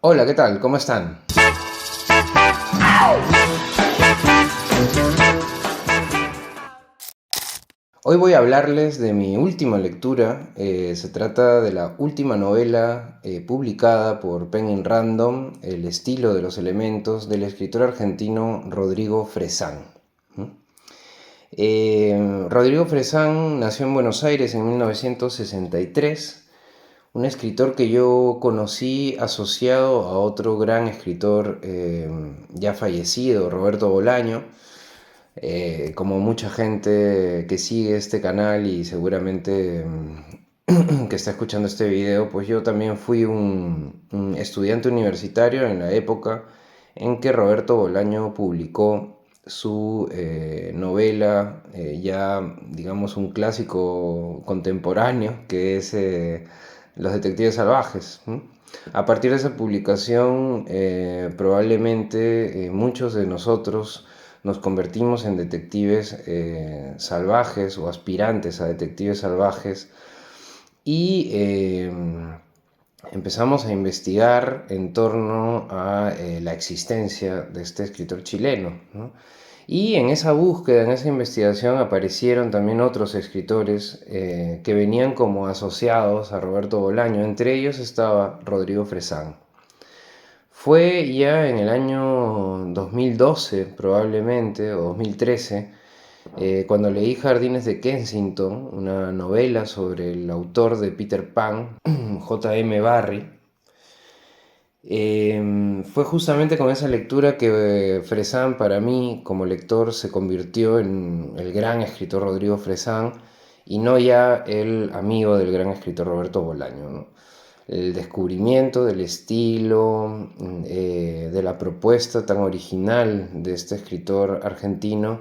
Hola, ¿qué tal? ¿Cómo están? Hoy voy a hablarles de mi última lectura. Se trata de la última novela publicada por Penguin Random, El estilo de los elementos, del escritor argentino Rodrigo Fresán. Rodrigo Fresán nació en Buenos Aires en 1963. Un escritor que yo conocí asociado a otro gran escritor ya fallecido, Roberto Bolaño. Como mucha gente que sigue este canal y seguramente que está escuchando este video, pues yo también fui un estudiante universitario en la época en que Roberto Bolaño publicó su novela, ya digamos un clásico contemporáneo, que es Los Detectives Salvajes. A partir de esa publicación, probablemente muchos de nosotros nos convertimos en detectives salvajes o aspirantes a detectives salvajes y empezamos a investigar en torno a la existencia de este escritor chileno, ¿no? Y en esa búsqueda, en esa investigación, aparecieron también otros escritores que venían como asociados a Roberto Bolaño. Entre ellos estaba Rodrigo Fresán. Fue ya en el año 2012 probablemente, o 2013, cuando leí Jardines de Kensington, una novela sobre el autor de Peter Pan, J.M. Barrie. Fue justamente con esa lectura que Fresán, para mí como lector, se convirtió en el gran escritor Rodrigo Fresán y no ya el amigo del gran escritor Roberto Bolaño, ¿no? El descubrimiento del estilo, de la propuesta tan original de este escritor argentino,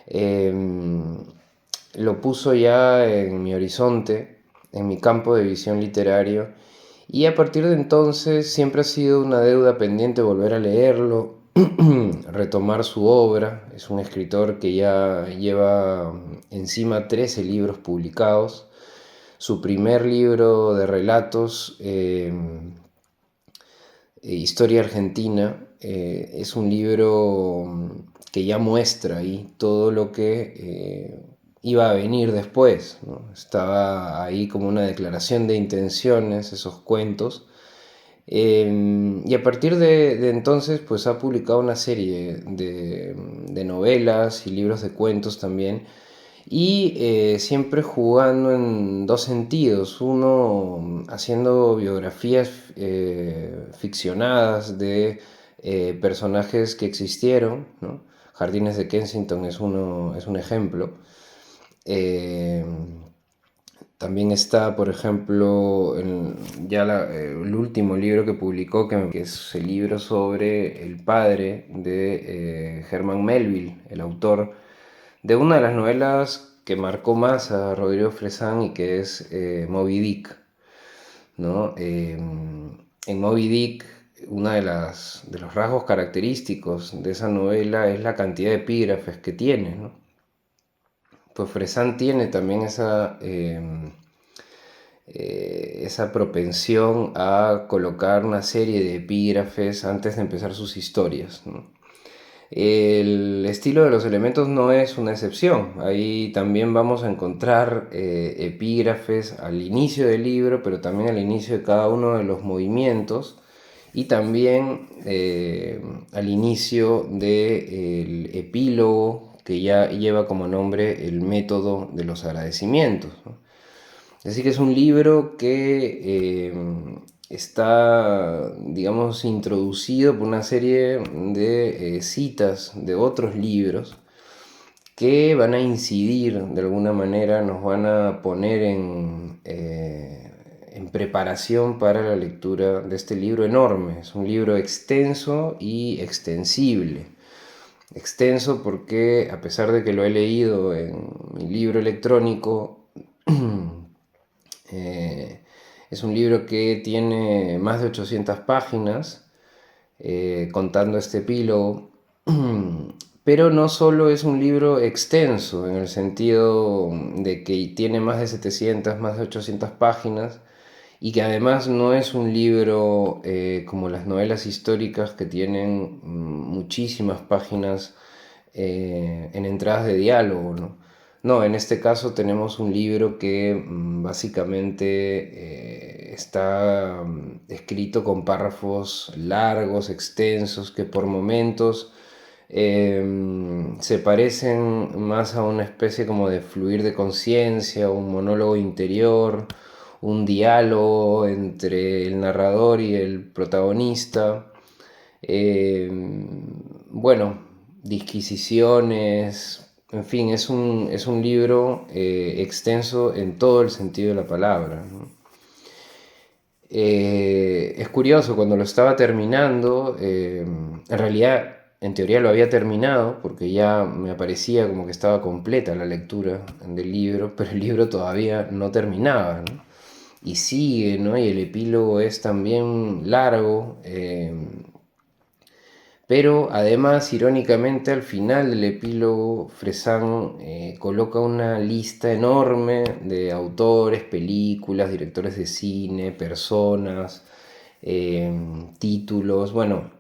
eh, lo puso ya en mi horizonte, en mi campo de visión literario, y a partir de entonces siempre ha sido una deuda pendiente volver a leerlo, retomar su obra. Es un escritor que ya lleva encima 13 libros publicados. Su primer libro de relatos, Historia Argentina, es un libro que ya muestra ahí todo lo que iba a venir después, ¿no? Estaba ahí como una declaración de intenciones, esos cuentos. Y a partir de entonces, pues ha publicado una serie de novelas y libros de cuentos también, y siempre jugando en dos sentidos. Uno, haciendo biografías ficcionadas de personajes que existieron, ¿no? Jardines de Kensington es un ejemplo. Eh, También está, por ejemplo, el último libro que publicó, que es el libro sobre el padre de Herman Melville, el autor de una de las novelas que marcó más a Rodrigo Fresán, y que es Moby Dick, ¿no? En Moby Dick, uno de los rasgos característicos de esa novela es la cantidad de epígrafes que tiene, ¿no? Pues Fresán tiene también esa propensión a colocar una serie de epígrafes antes de empezar sus historias, ¿no? El estilo de los elementos no es una excepción. Ahí también vamos a encontrar epígrafes al inicio del libro, pero también al inicio de cada uno de los movimientos, y también al inicio del epílogo, que ya lleva como nombre El método de los agradecimientos, ¿no? Así que es un libro que está, digamos, introducido por una serie de citas de otros libros que van a incidir de alguna manera, nos van a poner en preparación para la lectura de este libro enorme. Es un libro extenso y extensible. Extenso porque, a pesar de que lo he leído en mi libro electrónico, es un libro que tiene más de 800 páginas, contando este epílogo. Pero no solo es un libro extenso, en el sentido de que tiene más de 700, más de 800 páginas, y que además no es un libro como las novelas históricas que tienen muchísimas páginas en entradas de diálogo, ¿no? No, en este caso tenemos un libro que básicamente está escrito con párrafos largos, extensos, que por momentos se parecen más a una especie como de fluir de conciencia, un monólogo interior, un diálogo entre el narrador y el protagonista. Eh, bueno, disquisiciones, en fin, es un libro extenso en todo el sentido de la palabra, ¿no? Es curioso, cuando lo estaba terminando, en realidad, en teoría lo había terminado, porque ya me parecía como que estaba completa la lectura del libro, pero el libro todavía no terminaba, ¿no? Y sigue, ¿no? Y el epílogo es también largo, pero además, irónicamente, al final del epílogo, Fresán coloca una lista enorme de autores, películas, directores de cine, personas, títulos, bueno,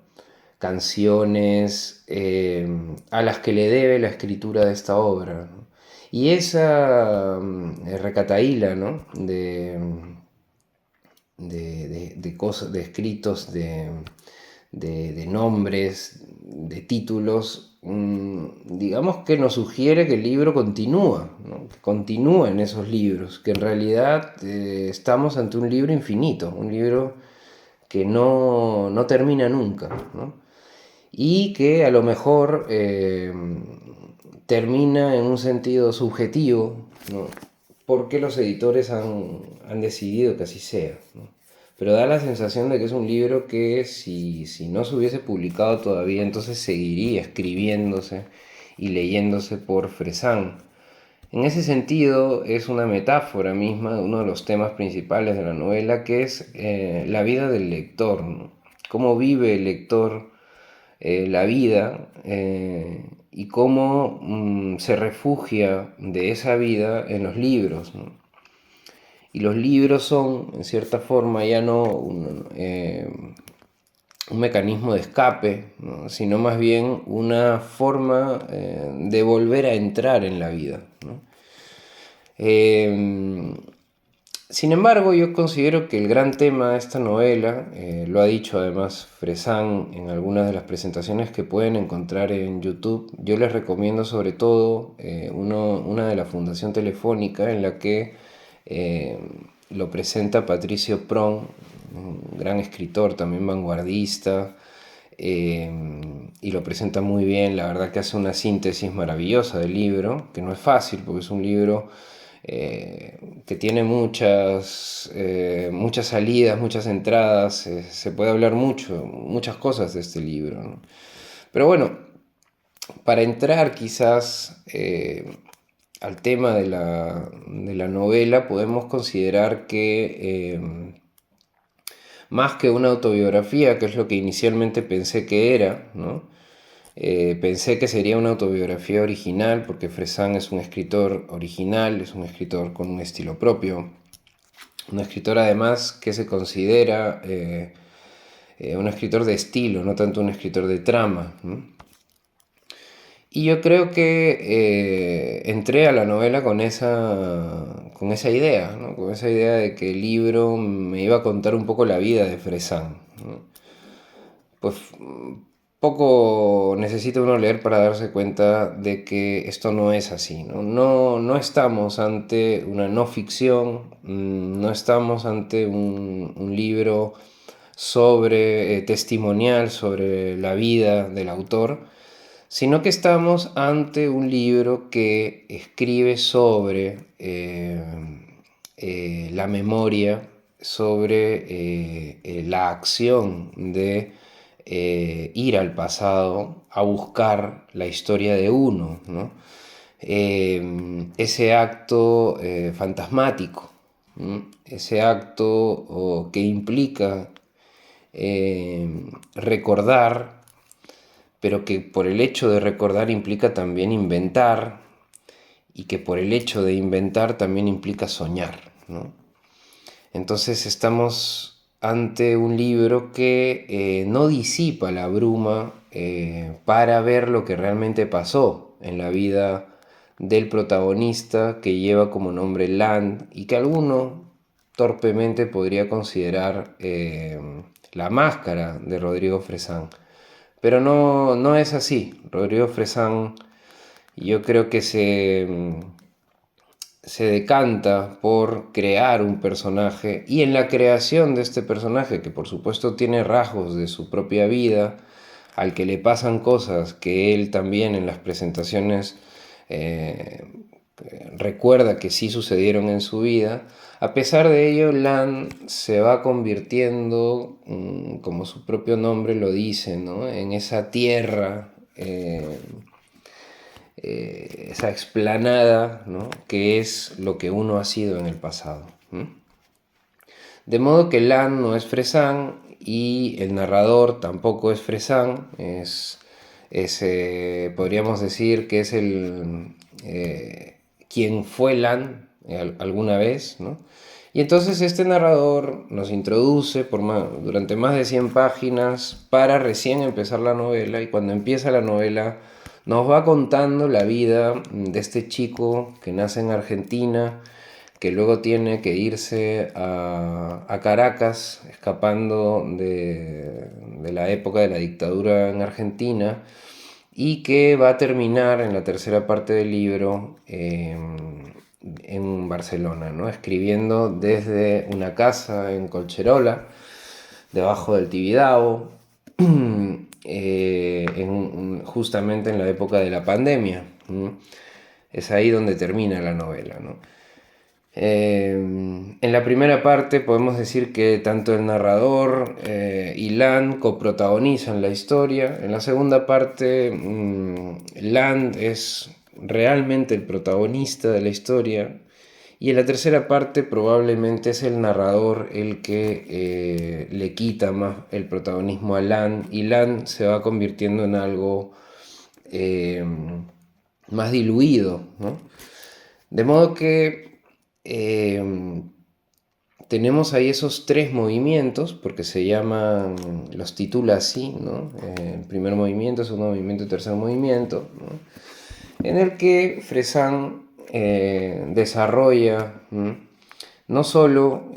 canciones a las que le debe la escritura de esta obra, ¿no? Y esa recataíla, ¿no? De cosas, de escritos, de nombres, de títulos, digamos que nos sugiere que el libro continúa, ¿no? Que continúa en esos libros, que en realidad estamos ante un libro infinito, un libro que no termina nunca, ¿no? Y que a lo mejor termina en un sentido subjetivo, ¿no? Porque los editores han decidido que así sea, ¿no? Pero da la sensación de que es un libro que si no se hubiese publicado todavía, entonces seguiría escribiéndose y leyéndose por Fresán. En ese sentido, es una metáfora misma de uno de los temas principales de la novela, que es la vida del lector, ¿no? Cómo vive el lector la vida y cómo se refugia de esa vida en los libros, ¿no? Y los libros son, en cierta forma, ya no un mecanismo de escape, ¿no? Sino más bien una forma de volver a entrar en la vida, ¿no? Eh, Sin embargo, yo considero que el gran tema de esta novela, lo ha dicho además Fresán en algunas de las presentaciones que pueden encontrar en YouTube, yo les recomiendo sobre todo una de la Fundación Telefónica en la que eh, lo presenta Patricio Prón, un gran escritor, también vanguardista, eh, y lo presenta muy bien. La verdad que hace una síntesis maravillosa del libro, que no es fácil porque es un libro que tiene muchas salidas, muchas entradas. Se puede hablar muchas cosas de este libro, ¿no? Pero bueno, para entrar quizás al tema de la novela, podemos considerar que más que una autobiografía, que es lo que inicialmente pensé que era, ¿no? Pensé que sería una autobiografía original, porque Fresán es un escritor original, es un escritor con un estilo propio, un escritor además que se considera un escritor de estilo, no tanto un escritor de trama, ¿no? Y yo creo que entré a la novela con esa idea, ¿no? Con esa idea de que el libro me iba a contar un poco la vida de Fresán, ¿no? Pues poco necesita uno leer para darse cuenta de que esto no es así, ¿no? No estamos ante una no ficción, no estamos ante un libro sobre testimonial sobre la vida del autor, sino que estamos ante un libro que escribe sobre la memoria, sobre la acción de ir al pasado a buscar la historia de uno, ¿no? Ese acto fantasmático, ¿no? Ese acto que implica recordar, pero que por el hecho de recordar implica también inventar, y que por el hecho de inventar también implica soñar, ¿no? Entonces estamos ante un libro que no disipa la bruma para ver lo que realmente pasó en la vida del protagonista, que lleva como nombre Land y que alguno torpemente podría considerar la máscara de Rodrigo Fresán. Pero no es así. Rodrigo Fresán, yo creo que se decanta por crear un personaje, y en la creación de este personaje, que por supuesto tiene rasgos de su propia vida, al que le pasan cosas que él también en las presentaciones eh, recuerda que sí sucedieron en su vida. A pesar de ello, Lan se va convirtiendo, como su propio nombre lo dice, ¿no?, en esa tierra, esa explanada, ¿no?, que es lo que uno ha sido en el pasado. De modo que Lan no es Fresán y el narrador tampoco es Fresán, podríamos decir que es quien fue Lan alguna vez, ¿no? Y entonces este narrador nos introduce durante más de 100 páginas para recién empezar la novela, y cuando empieza la novela nos va contando la vida de este chico que nace en Argentina, que luego tiene que irse a Caracas, escapando de la época de la dictadura en Argentina, y que va a terminar en la tercera parte del libro en Barcelona, ¿no?, escribiendo desde una casa en Colcherola, debajo del Tibidabo, justamente en la época de la pandemia. Es ahí donde termina la novela, ¿no? En la primera parte podemos decir que tanto el narrador y Land coprotagonizan la historia. En la segunda parte, Land es realmente el protagonista de la historia. Y en la tercera parte probablemente es el narrador el que le quita más el protagonismo a Land, y Land se va convirtiendo en algo eh, más diluido, ¿no? De modo que tenemos ahí esos tres movimientos, porque se llaman, los titula así, ¿no? Primer movimiento, segundo movimiento y tercer movimiento, ¿no?, en el que Fresán desarrolla no solo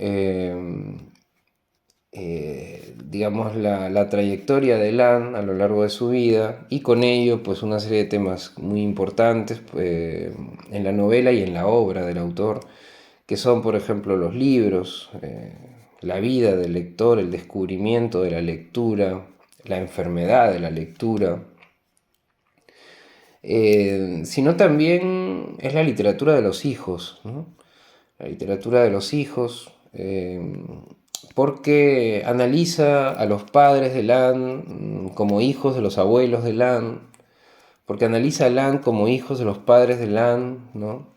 digamos la trayectoria de Lan a lo largo de su vida, y con ello pues una serie de temas muy importantes en la novela y en la obra del autor, que son por ejemplo los libros, la vida del lector, el descubrimiento de la lectura, la enfermedad de la lectura, sino también es la literatura de los hijos, ¿no? La literatura de los hijos, porque analiza a los padres de Lan como hijos de los abuelos de Lan, porque analiza a Lan como hijos de los padres de Lan, ¿no?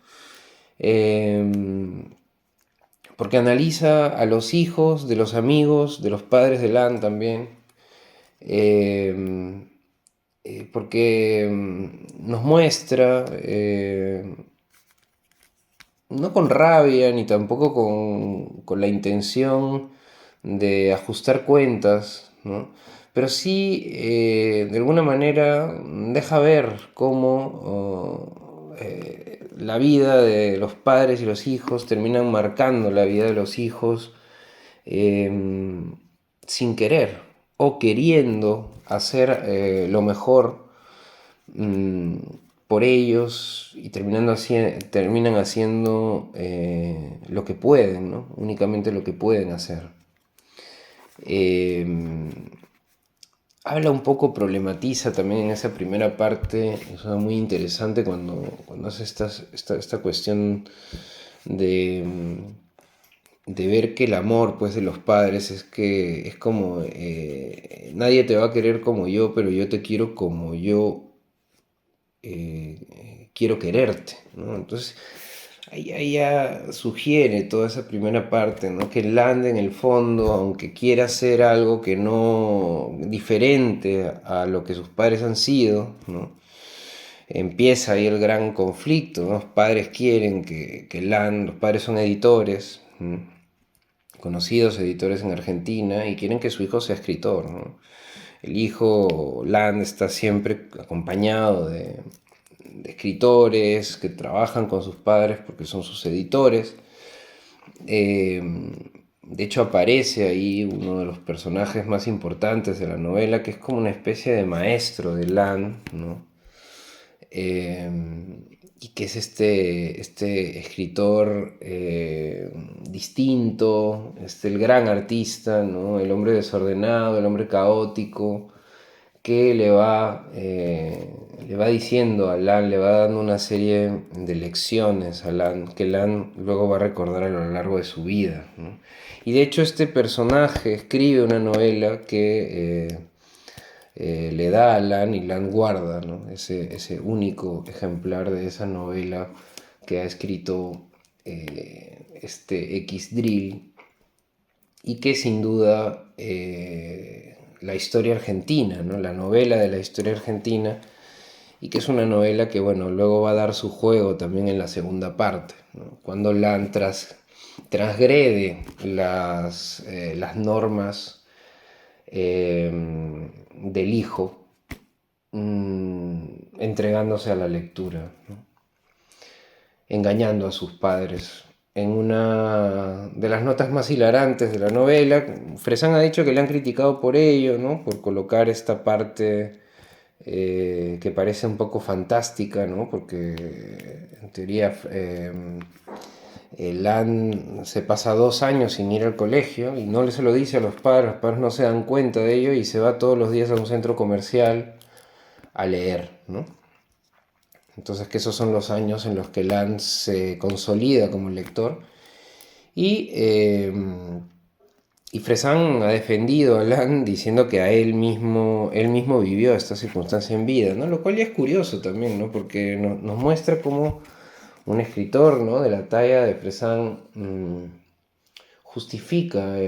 Porque analiza a los hijos de los amigos de los padres de Lan también, porque nos muestra, no con rabia ni tampoco con la intención de ajustar cuentas, ¿no?, pero sí de alguna manera deja ver cómo la vida de los padres y los hijos terminan marcando la vida de los hijos sin querer o queriendo hacer lo mejor por ellos, y terminan haciendo lo que pueden, ¿no?, únicamente lo que pueden hacer. Habla un poco, problematiza también en esa primera parte, es muy interesante cuando hace esta cuestión de, de ver que el amor pues de los padres es como nadie te va a querer como yo, pero yo te quiero como yo quiero quererte, ¿no? Entonces ahí ya sugiere toda esa primera parte, ¿no?, que Land en el fondo, aunque quiera hacer algo que no diferente a lo que sus padres han sido, ¿no?, empieza ahí el gran conflicto, ¿no? Los padres quieren que Land, los padres son editores, ¿no?, conocidos editores en Argentina y quieren que su hijo sea escritor, ¿no? El hijo, Land, está siempre acompañado de escritores que trabajan con sus padres porque son sus editores. Eh, de hecho, aparece ahí uno de los personajes más importantes de la novela, que es como una especie de maestro de Land, ¿no? Eh, y que es este escritor distinto, el gran artista, ¿no? El hombre desordenado, el hombre caótico, que le va diciendo a Lan, le va dando una serie de lecciones a Lan, que Lan luego va a recordar a lo largo de su vida, ¿no? Y de hecho este personaje escribe una novela que le da a Lan y Lan guarda, ¿no? Ese único ejemplar de esa novela que ha escrito este X Drill y que sin duda la historia argentina, ¿no? La novela de la historia argentina, y que es una novela que, bueno, luego va a dar su juego también en la segunda parte, ¿no? Cuando Lan transgrede las normas del hijo, entregándose a la lectura, ¿no? Engañando a sus padres. En una de las notas más hilarantes de la novela, Fresán ha dicho que le han criticado por ello, ¿no? Por colocar esta parte que parece un poco fantástica, ¿no? Porque en teoría Lan se pasa 2 años sin ir al colegio y no se lo dice a los padres no se dan cuenta de ello y se va todos los días a un centro comercial a leer, ¿no? Entonces que esos son los años en los que Lan se consolida como lector y Fresán ha defendido a Lan diciendo que él mismo vivió esta circunstancia en vida, ¿no? Lo cual ya es curioso también, ¿no? Porque nos muestra cómo un escritor, ¿no? De la talla de Fresán justifica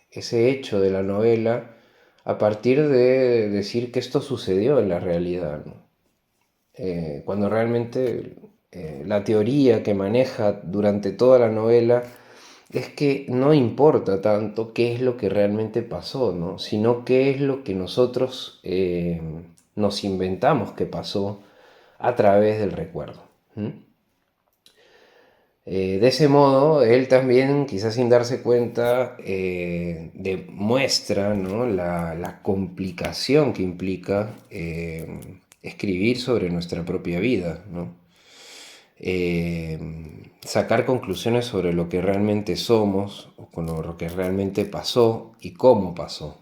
ese hecho de la novela a partir de decir que esto sucedió en la realidad, ¿no? Cuando realmente la teoría que maneja durante toda la novela es que no importa tanto qué es lo que realmente pasó, ¿no? Sino qué es lo que nosotros nos inventamos que pasó a través del recuerdo. De ese modo, él también, quizás sin darse cuenta, demuestra, ¿no? la complicación que implica escribir sobre nuestra propia vida, ¿no? Sacar conclusiones sobre lo que realmente somos, o con lo que realmente pasó y cómo pasó.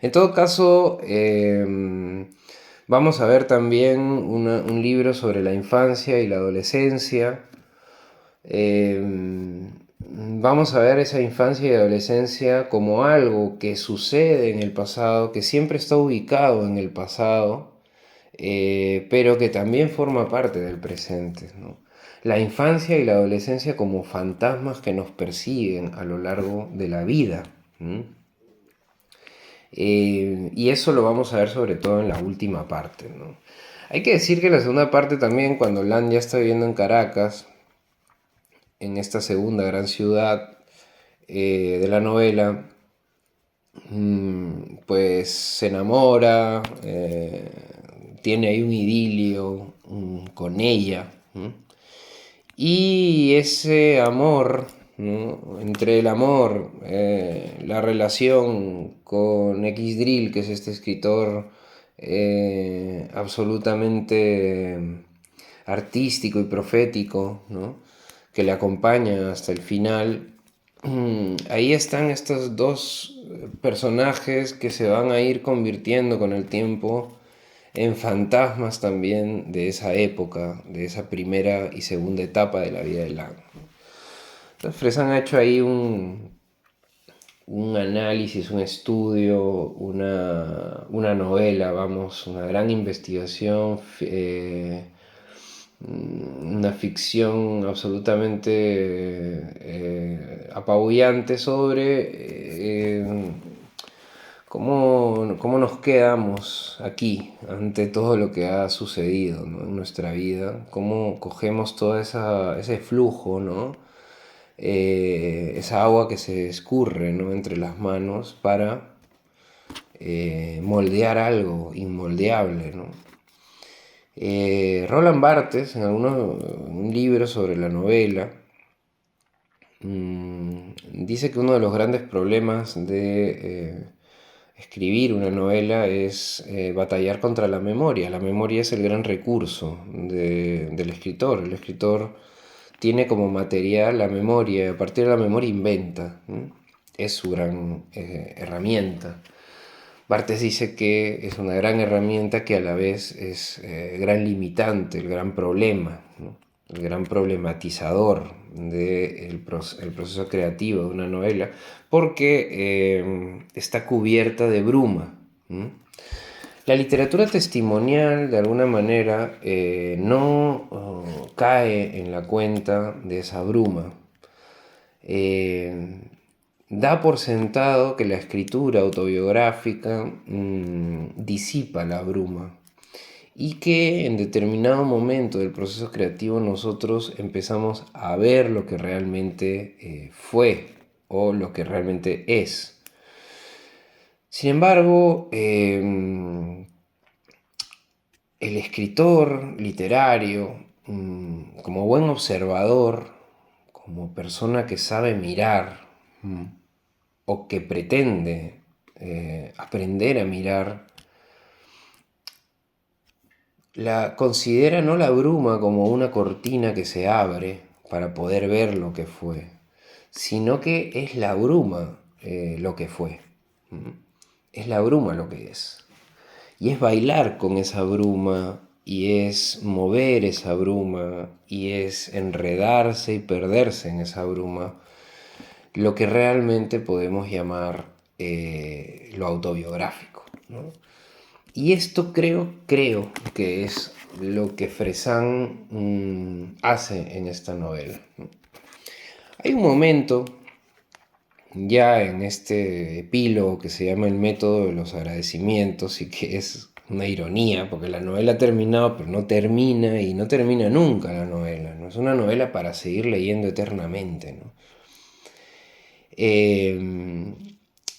En todo caso, vamos a ver también un libro sobre la infancia y la adolescencia. Vamos a ver esa infancia y adolescencia como algo que sucede en el pasado, que siempre está ubicado en el pasado, pero que también forma parte del presente, ¿no? La infancia y la adolescencia como fantasmas que nos persiguen a lo largo de la vida. Y eso lo vamos a ver sobre todo en la última parte, ¿no? Hay que decir que la segunda parte también, cuando Lan ya está viviendo en Caracas, en esta segunda gran ciudad de la novela, pues se enamora, tiene ahí un idilio con ella. Y ese amor, ¿no? Entre el amor, la relación con X Drill, que es este escritor absolutamente artístico y profético, ¿no? Que le acompaña hasta el final. Ahí están estos dos personajes que se van a ir convirtiendo con el tiempo en fantasmas también de esa época, de esa primera y segunda etapa de la vida de Lang. Entonces Fresán ha hecho ahí un análisis, un estudio, una novela, vamos, una gran investigación, una ficción absolutamente apabullante sobre cómo nos quedamos aquí ante todo lo que ha sucedido, ¿no? En nuestra vida, cómo cogemos todo ese flujo, ¿no? esa agua que se escurre, ¿no?, entre las manos para moldear algo inmoldeable, ¿no? Roland Barthes, en un libro sobre la novela, dice que uno de los grandes problemas de escribir una novela es batallar contra la memoria. La memoria es el gran recurso del escritor. El escritor tiene como material la memoria, y a partir de la memoria inventa. Es su gran herramienta. Barthes dice que es una gran herramienta que a la vez es gran limitante, el gran problema, ¿no?, el gran problematizador del proceso creativo de una novela, porque está cubierta de bruma. La literatura testimonial, de alguna manera, no cae en la cuenta de esa bruma. Da por sentado que la escritura autobiográfica disipa la bruma y que en determinado momento del proceso creativo nosotros empezamos a ver lo que realmente fue o lo que realmente es. Sin embargo, el escritor literario, como buen observador, como persona que sabe mirar, o que pretende aprender a mirar, considera no la bruma como una cortina que se abre para poder ver lo que fue, sino que es la bruma lo que fue. Es la bruma lo que es. Y es bailar con esa bruma, y es mover esa bruma, y es enredarse y perderse en esa bruma, lo que realmente podemos llamar lo autobiográfico, ¿no? Y esto creo que es lo que Fresán hace en esta novela. Hay un momento, ya en este epílogo que se llama El método de los agradecimientos, y que es una ironía, porque la novela ha terminado, pero no termina, y no termina nunca la novela, ¿no? Es una novela para seguir leyendo eternamente, ¿no?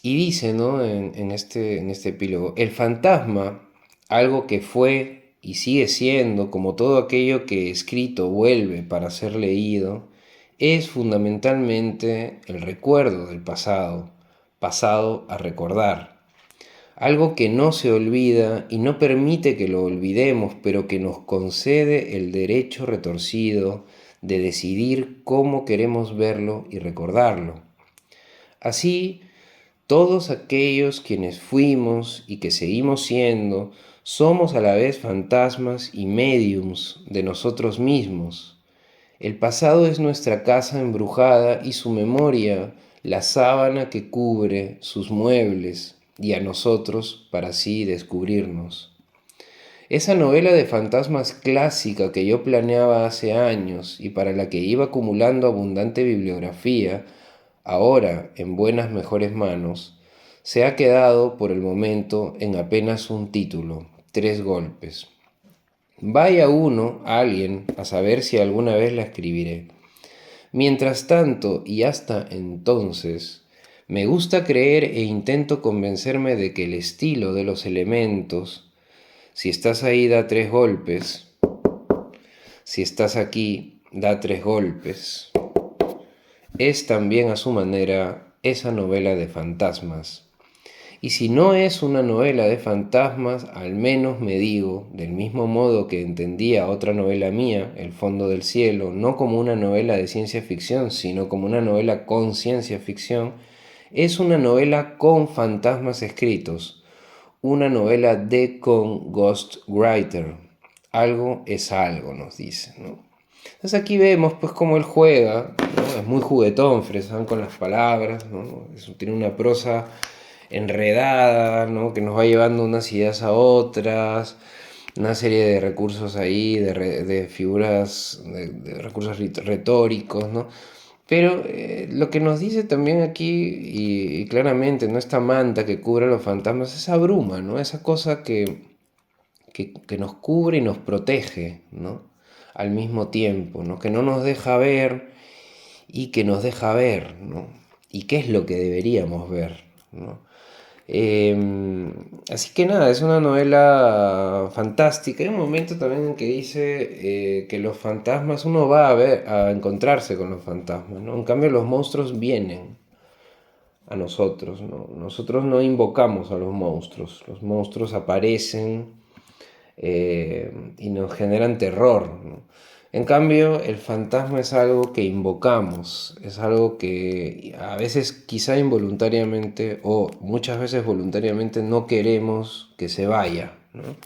Y dice, ¿no?, en este epílogo: el fantasma, algo que fue y sigue siendo, como todo aquello que escrito vuelve para ser leído, es fundamentalmente el recuerdo del pasado, pasado a recordar. Algo que no se olvida y no permite que lo olvidemos, pero que nos concede el derecho retorcido de decidir cómo queremos verlo y recordarlo. Así, todos aquellos quienes fuimos y que seguimos siendo, somos a la vez fantasmas y médiums de nosotros mismos. El pasado es nuestra casa embrujada y su memoria la sábana que cubre sus muebles, y a nosotros para así descubrirnos. Esa novela de fantasmas clásica que yo planeaba hace años y para la que iba acumulando abundante bibliografía, ahora en buenas mejores manos, se ha quedado por el momento en apenas un título: 3 golpes. Vaya alguien, a saber si alguna vez la escribiré. Mientras tanto, y hasta entonces, me gusta creer e intento convencerme de que el estilo de los elementos, si estás ahí da 3 golpes, si estás aquí da 3 golpes, es también a su manera esa novela de fantasmas. Y si no es una novela de fantasmas, al menos me digo, del mismo modo que entendía otra novela mía, El fondo del cielo, no como una novela de ciencia ficción, sino como una novela con ciencia ficción, es una novela con fantasmas escritos, una novela de con ghostwriter. Algo es algo, nos dice, ¿no? Entonces aquí vemos pues cómo él juega, ¿no? Es muy juguetón, Fresán, con las palabras, ¿no? Tiene una prosa enredada, ¿no?, que nos va llevando unas ideas a otras, una serie de recursos ahí, de figuras, de recursos retóricos, ¿no? Pero lo que nos dice también aquí, y claramente, ¿no?, esta manta que cubre a los fantasmas, esa bruma, ¿no?, esa cosa que nos cubre y nos protege, ¿no?, al mismo tiempo, ¿no?, que no nos deja ver y que nos deja ver, ¿no? Y qué es lo que deberíamos ver, ¿no? Así que nada, es una novela fantástica. Hay un momento también en que dice que los fantasmas, uno va a encontrarse con los fantasmas, ¿no? En cambio los monstruos vienen a nosotros, ¿no? Nosotros no invocamos a los monstruos aparecen y nos generan terror, ¿no? En cambio, el fantasma es algo que invocamos, es algo que a veces quizá involuntariamente o muchas veces voluntariamente no queremos que se vaya, ¿no?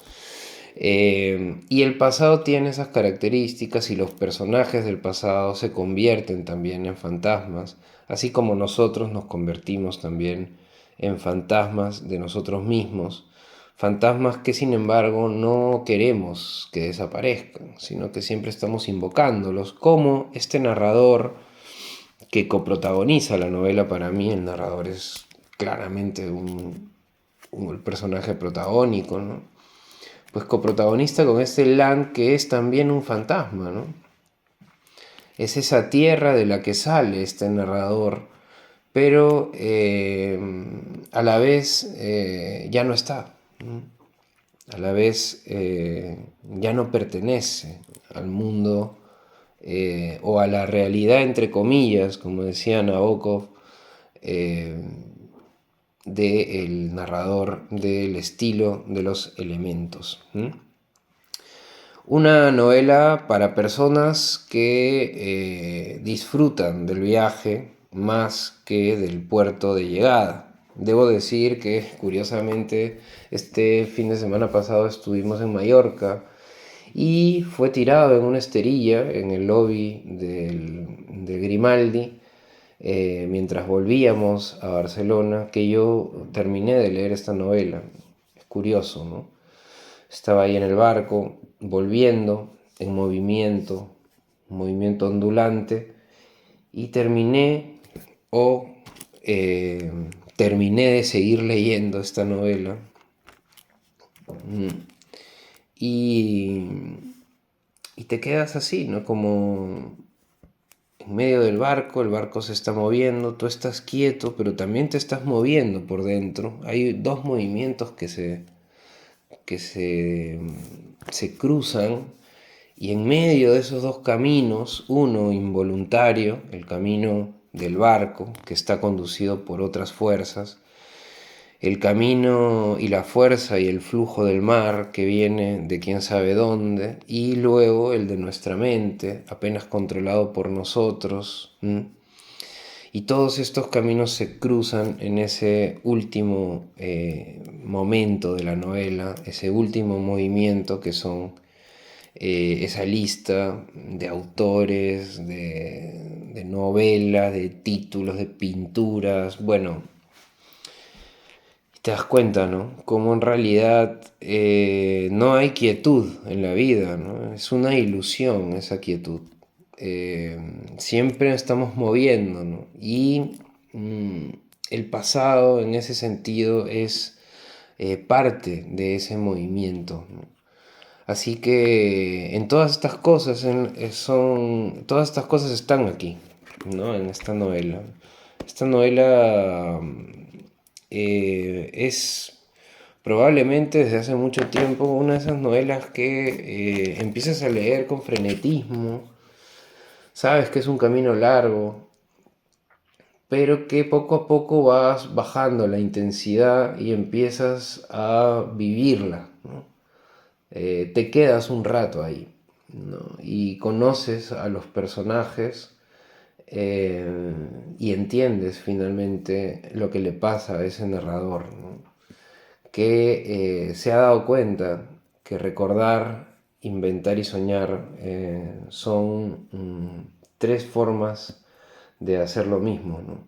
Y el pasado tiene esas características y los personajes del pasado se convierten también en fantasmas, así como nosotros nos convertimos también en fantasmas de nosotros mismos, fantasmas que sin embargo no queremos que desaparezcan, sino que siempre estamos invocándolos, como este narrador que coprotagoniza la novela. Para mí el narrador es claramente el personaje protagónico, ¿no? Pues coprotagonista con este Land que es también un fantasma, ¿no? Es esa tierra de la que sale este narrador, pero a la vez ya no está, ¿no? A la vez ya no pertenece al mundo o a la realidad, entre comillas, como decía Nabokov, del narrador, del estilo de los elementos. Una novela para personas que disfrutan del viaje más que del puerto de llegada. Debo decir que, curiosamente, este fin de semana pasado estuvimos en Mallorca y fue tirado en una esterilla en el lobby de Grimaldi, mientras volvíamos a Barcelona, que yo terminé de leer esta novela. Es curioso, ¿no? Estaba ahí en el barco, volviendo, en movimiento ondulante, y o terminé de seguir leyendo esta novela. Y, y te quedas así, ¿no? Como en medio del barco, el barco se está moviendo, tú estás quieto, pero también te estás moviendo por dentro. Hay dos movimientos que se cruzan, y en medio de esos dos caminos, uno involuntario, el camino del barco, que está conducido por otras fuerzas, el camino y la fuerza y el flujo del mar que viene de quién sabe dónde, y luego el de nuestra mente, apenas controlado por nosotros. Y todos estos caminos se cruzan en ese último momento de la novela, ese último movimiento que son esa lista de autores, de novelas, de títulos, de pinturas. Bueno, te das cuenta, ¿no? Como en realidad no hay quietud en la vida, ¿no? Es una ilusión esa quietud. Siempre estamos moviendo, ¿no? Y el pasado en ese sentido es parte de ese movimiento, ¿no? Así que en todas estas cosas todas estas cosas están aquí, ¿no? En esta novela. Esta novela es probablemente desde hace mucho tiempo una de esas novelas que empiezas a leer con frenetismo, sabes que es un camino largo, pero que poco a poco vas bajando la intensidad y empiezas a vivirla, ¿no? Te quedas un rato ahí, ¿no? Y conoces a los personajes y entiendes finalmente lo que le pasa a ese narrador, ¿no? Que se ha dado cuenta que recordar, inventar y soñar son tres formas de hacer lo mismo, ¿no?